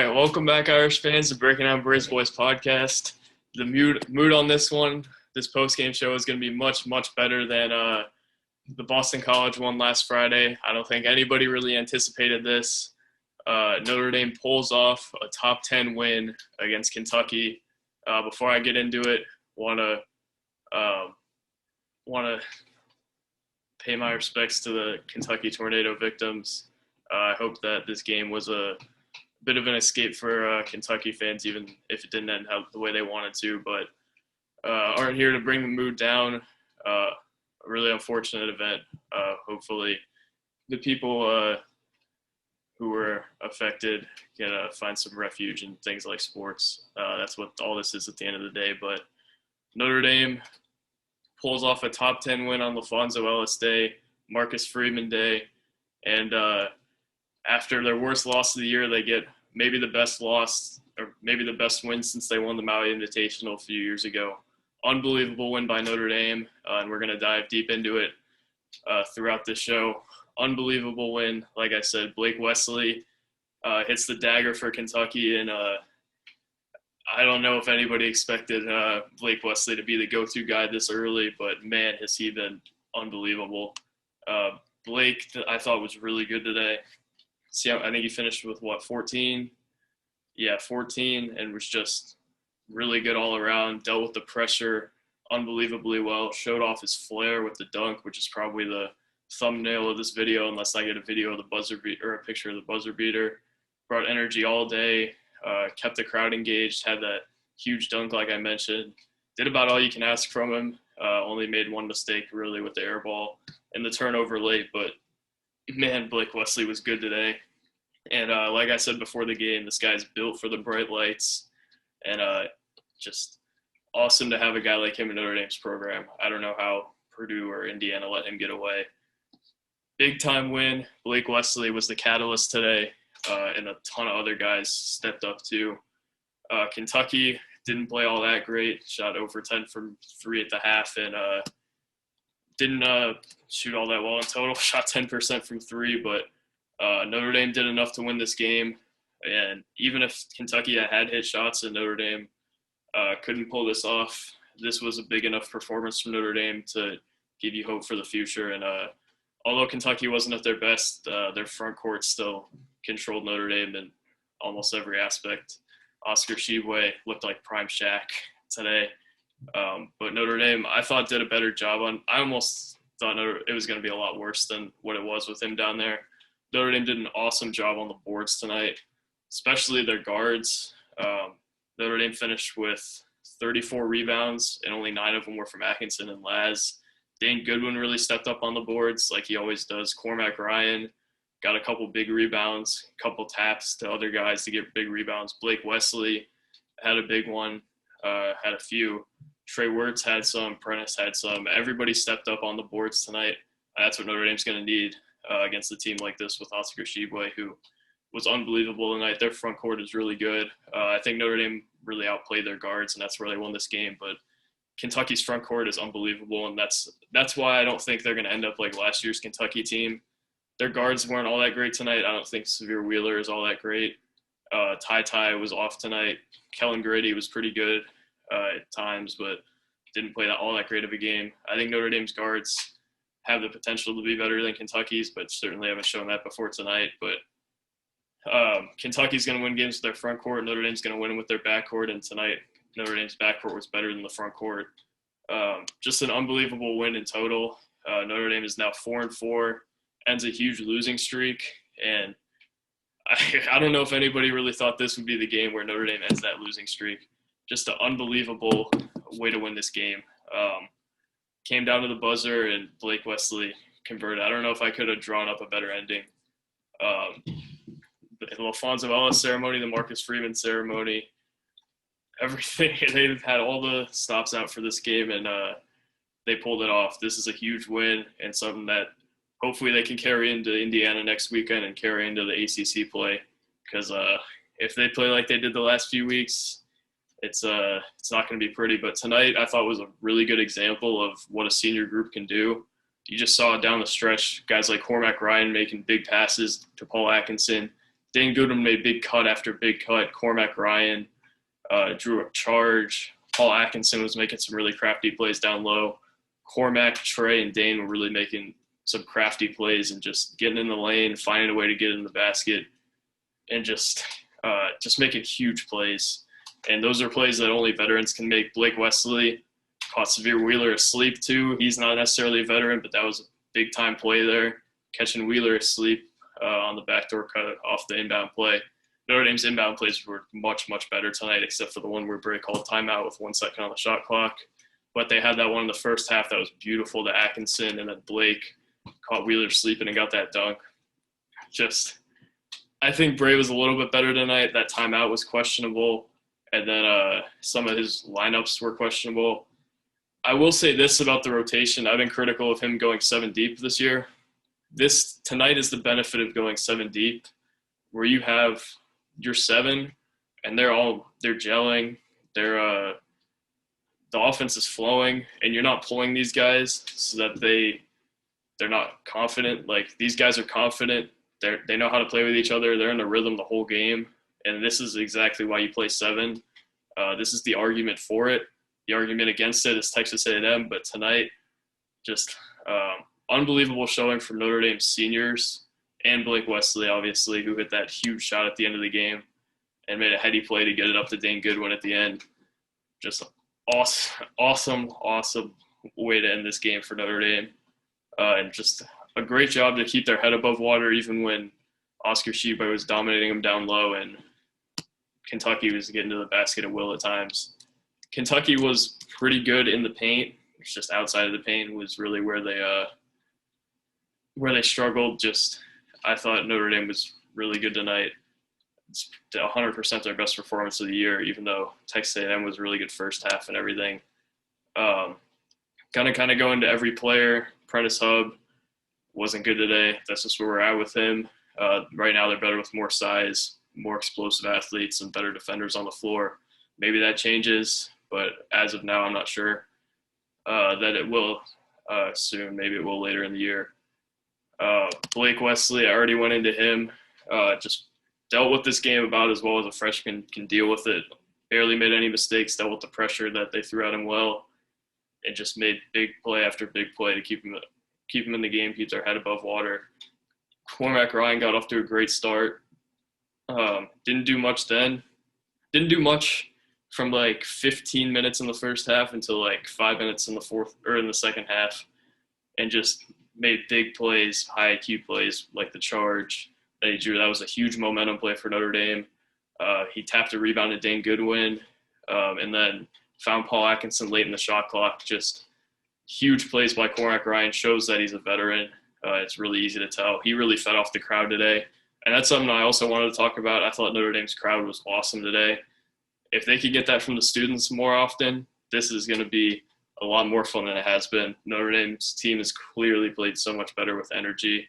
right, welcome back, Irish fans, to Breaking Down Braves Boys podcast. The mood on this one, this post-game show is going to be much, much better than the Boston College one last Friday. I don't think anybody really anticipated this. Notre Dame pulls off a top 10 win against Kentucky. Before I get into it, want to pay my respects to the Kentucky tornado victims. I hope that this game was a bit of an escape for Kentucky fans, even if it didn't end out the way they wanted to, but aren't here to bring the mood down. A really unfortunate event. Hopefully the people who were affected can find some refuge in things like sports. That's what all this is at the end of the day. But Notre Dame pulls off a top 10 win on LaFonso Ellis Day, Marcus Freeman Day, and after their worst loss of the year, they get maybe the best loss or maybe the best win since they won the Maui Invitational a few years ago. Unbelievable win by Notre Dame, and we're going to dive deep into it throughout this show. Unbelievable win. Like I said, Blake Wesley hits the dagger for Kentucky, and I don't know if anybody expected Blake Wesley to be the go-to guy this early, but man, has he been unbelievable. Blake, I thought, was really good today. I think he finished with, 14? Yeah, 14, and was just really good all around, dealt with the pressure unbelievably well, showed off his flair with the dunk, which is probably the thumbnail of this video, unless I get a video of the buzzer beater or a picture of the buzzer beater. Brought energy all day, kept the crowd engaged, had that huge dunk like I mentioned. Did about all you can ask from him. Only made one mistake really with the air ball and the turnover late, but man, Blake Wesley was good today. And like I said before the game, this guy's built for the bright lights, and just awesome to have a guy like him in Notre Dame's program. I don't know how Purdue or Indiana let him get away. Big time win. Blake Wesley was the catalyst today, and a ton of other guys stepped up too. Kentucky didn't play all that great. Shot over 10 from 3 at the half, and didn't shoot all that well in total. Shot 10% from 3, but Notre Dame did enough to win this game. And even if Kentucky had hit shots and Notre Dame couldn't pull this off, this was a big enough performance from Notre Dame to give you hope for the future. And although Kentucky wasn't at their best, their front court still controlled Notre Dame in almost every aspect. Oscar Tshiebwe looked like prime Shaq today. But Notre Dame, I thought, did a better job on. I almost thought it was going to be a lot worse than what it was with him down there. Notre Dame did an awesome job on the boards tonight, especially their guards. Notre Dame finished with 34 rebounds, and only 9 of them were from Atkinson and Laz. Dane Goodwin really stepped up on the boards like he always does. Cormac Ryan got a couple big rebounds, a couple taps to other guys to get big rebounds. Blake Wesley had a big one, had a few. Trey Wirtz had some, Prentice had some. Everybody stepped up on the boards tonight. That's what Notre Dame's going to need against a team like this with Oscar Tshiebwe, who was unbelievable tonight. Their front court is really good. I think Notre Dame really outplayed their guards, and that's where they won this game. But Kentucky's front court is unbelievable, and that's why I don't think they're going to end up like last year's Kentucky team. Their guards weren't all that great tonight. I don't think Severe Wheeler is all that great. Ty was off tonight. Kellen Grady was pretty good at times, but didn't play all that great of a game. I think Notre Dame's guards have the potential to be better than Kentucky's, but certainly haven't shown that before tonight. But Kentucky's going to win games with their front court. Notre Dame's going to win them with their backcourt, and tonight Notre Dame's backcourt was better than the front court. Just an unbelievable win in total. Notre Dame is now 4-4, ends a huge losing streak, and I don't know if anybody really thought this would be the game where Notre Dame ends that losing streak. Just an unbelievable way to win this game. Came down to the buzzer, and Blake Wesley converted. I don't know if I could have drawn up a better ending. The LaFonso Ellis ceremony, the Marcus Freeman ceremony, everything. They've had all the stops out for this game, and they pulled it off. This is a huge win and something that hopefully they can carry into Indiana next weekend and carry into the ACC play, because if they play like they did the last few weeks, it's not going to be pretty. But tonight I thought was a really good example of what a senior group can do. You just saw down the stretch guys like Cormac Ryan making big passes to Paul Atkinson. Dane Goodwin made big cut after big cut. Cormac Ryan drew a charge. Paul Atkinson was making some really crafty plays down low. Cormac, Trey, and Dane were really making some crafty plays and just getting in the lane, finding a way to get in the basket, and just making huge plays. And those are plays that only veterans can make. Blake Wesley caught Severe Wheeler asleep too. He's not necessarily a veteran, but that was a big-time play there, catching Wheeler asleep on the backdoor cut off the inbound play. Notre Dame's inbound plays were much, much better tonight, except for the one where Bray called timeout with 1 second on the shot clock. But they had that one in the first half that was beautiful to Atkinson, and then Blake caught Wheeler sleeping and got that dunk. I think Bray was a little bit better tonight. That timeout was questionable, and then some of his lineups were questionable. I will say this about the rotation. I've been critical of him going 7 deep this year. Tonight is the benefit of going 7 deep, where you have your 7, and they're gelling. The offense is flowing, and you're not pulling these guys so that they're not confident. Like, these guys are confident. They know how to play with each other. They're in a rhythm the whole game, and this is exactly why you play 7. This is the argument for it. The argument against it is Texas A&M, but tonight, just unbelievable showing from Notre Dame seniors and Blake Wesley, obviously, who hit that huge shot at the end of the game and made a heady play to get it up to Dane Goodwin at the end. Just awesome way to end this game for Notre Dame. And just a great job to keep their head above water even when Oscar Tshiebwe was dominating them down low and Kentucky was getting to the basket at will at times. Kentucky was pretty good in the paint. It's just outside of the paint was really where they struggled. I thought Notre Dame was really good tonight. It's 100% their best performance of the year, even though Texas A&M was a really good first half and everything. Kind of go into every player. Prentice Hub wasn't good today. That's just where we're at with him. Right now they're better with more size, more explosive athletes, and better defenders on the floor. Maybe that changes, but as of now, I'm not sure that it will soon. Maybe it will later in the year. Blake Wesley, I already went into him. Just dealt with this game about as well as a freshman can deal with it. Barely made any mistakes, dealt with the pressure that they threw at him well, and just made big play after big play to keep him in the game, keep their head above water. Cormac Ryan got off to a great start. Didn't do much then. Didn't do much from like 15 minutes in the first half until like 5 minutes in the second half, and just made big plays, high IQ plays like the charge that he drew. That was a huge momentum play for Notre Dame. He tapped a rebound to Dane Goodwin, and then found Paul Atkinson late in the shot clock. Just huge plays by Cormac Ryan. Shows that he's a veteran. It's really easy to tell. He really fed off the crowd today. And that's something I also wanted to talk about. I thought Notre Dame's crowd was awesome today. If they could get that from the students more often, this is going to be a lot more fun than it has been. Notre Dame's team has clearly played so much better with energy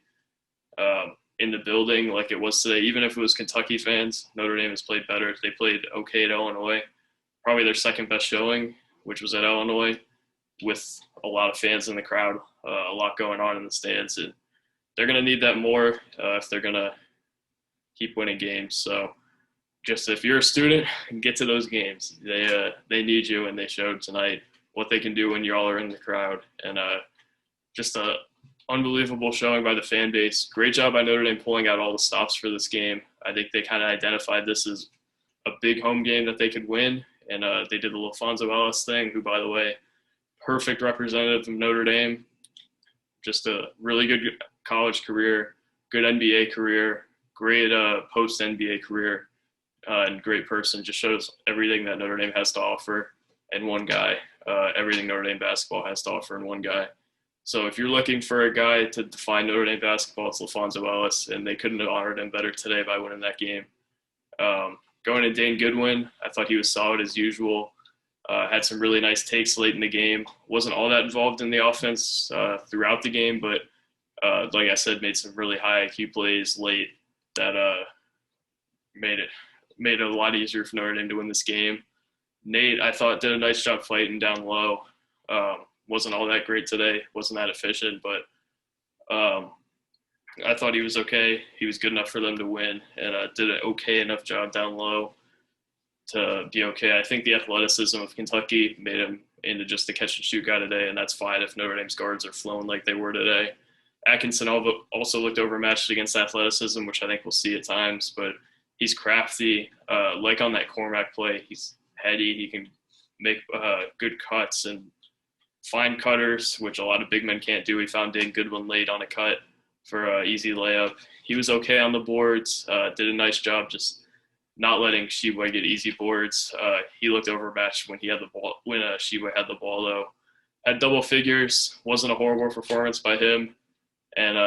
in the building like it was today. Even if it was Kentucky fans, Notre Dame has played better. They played okay at Illinois. Probably their second best showing, which was at Illinois, with a lot of fans in the crowd, a lot going on in the stands. And they're going to need that more if they're going to keep winning games. So just if you're a student, get to those games. They need you, and they showed tonight what they can do when you all are in the crowd. And just a unbelievable showing by the fan base. Great job by Notre Dame pulling out all the stops for this game. I think they kind of identified this as a big home game that they could win. And they did the LaFonso Ellis thing, who, by the way, perfect representative of Notre Dame. Just a really good college career, good NBA career, great post-NBA career, and great person. Just shows everything that Notre Dame has to offer in one guy, everything Notre Dame basketball has to offer in one guy. So if you're looking for a guy to define Notre Dame basketball, it's LaFonso Ellis, and they couldn't have honored him better today by winning that game. Going to Dane Goodwin, I thought he was solid as usual. Had some really nice takes late in the game. Wasn't all that involved in the offense throughout the game, but like I said, made some really high IQ plays late that made it a lot easier for Notre Dame to win this game. Nate, I thought, did a nice job fighting down low. Wasn't all that great today. Wasn't that efficient, but I thought he was okay. He was good enough for them to win, and did an okay enough job down low to be okay. I think the athleticism of Kentucky made him into just a catch and shoot guy today, and that's fine if Notre Dame's guards are flowing like they were today. Atkinson also looked overmatched against athleticism, which I think we'll see at times, but he's crafty. Like on that Cormac play, he's heady. He can make good cuts and find cutters, which a lot of big men can't do. He found Dane Goodwin late on a cut for an easy layup. He was okay on the boards, did a nice job just not letting Sheway get easy boards. He looked overmatched when he had the ball. When Sheway had the ball, though, had double figures. Wasn't a horrible performance by him, and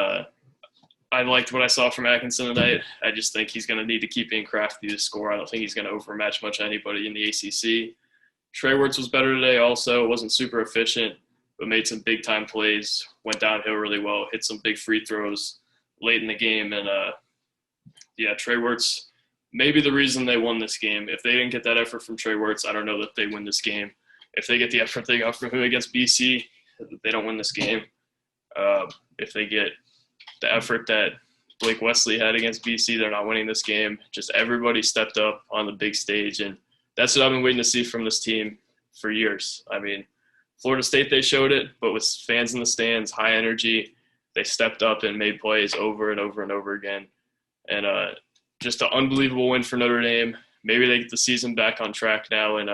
I liked what I saw from Atkinson tonight. I just think he's going to need to keep being crafty to score. I don't think he's going to overmatch much anybody in the ACC. Trey Wirtz was better today. Also, wasn't super efficient, but made some big time plays. Went downhill really well. Hit some big free throws late in the game, and Trey Wirtz. Maybe the reason they won this game. If they didn't get that effort from Trey Wirtz, I don't know that they win this game. If they get the effort they got from him against BC, they don't win this game. If they get the effort that Blake Wesley had against BC, they're not winning this game. Just everybody stepped up on the big stage, and that's what I've been waiting to see from this team for years. I mean, Florida State, they showed it, but with fans in the stands, high energy, they stepped up and made plays over and over and over again. And just an unbelievable win for Notre Dame. Maybe they get the season back on track now and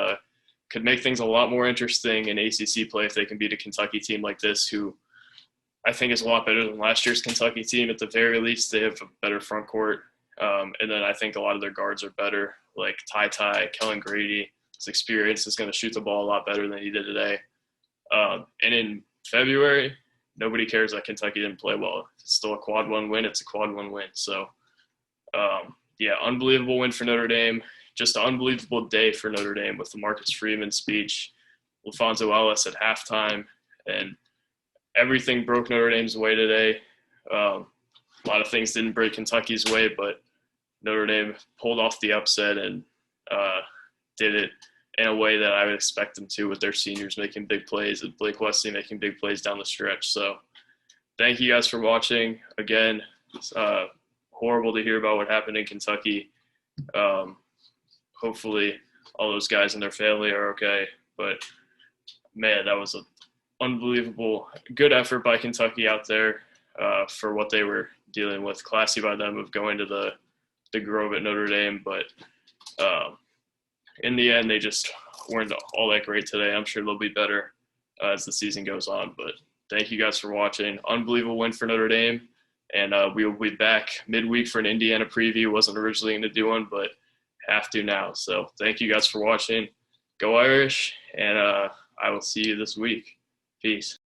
could make things a lot more interesting in ACC play if they can beat a Kentucky team like this, who I think is a lot better than last year's Kentucky team. At the very least, they have a better front court. And then I think a lot of their guards are better, like Ty, Kellen Grady. His experience is going to shoot the ball a lot better than he did today. And in February, nobody cares that Kentucky didn't play well. If it's still a quad one win, it's a quad one win. So, unbelievable win for Notre Dame. Just an unbelievable day for Notre Dame with the Marcus Freeman speech, LaFonso Ellis at halftime, and everything broke Notre Dame's way today. A lot of things didn't break Kentucky's way, but Notre Dame pulled off the upset and did it in a way that I would expect them to, with their seniors making big plays and Blake Wesley making big plays down the stretch. So thank you guys for watching. Again, it's horrible to hear about what happened in Kentucky. Hopefully all those guys and their family are okay. But, man, that was an unbelievable good effort by Kentucky out there for what they were dealing with. Classy by them of going to the Grove at Notre Dame. But in the end, they just weren't all that great today. I'm sure they'll be better as the season goes on. But thank you guys for watching. Unbelievable win for Notre Dame. And we will be back midweek for an Indiana preview. Wasn't originally going to do one, but have to now. So thank you guys for watching. Go Irish, and I will see you this week. Peace.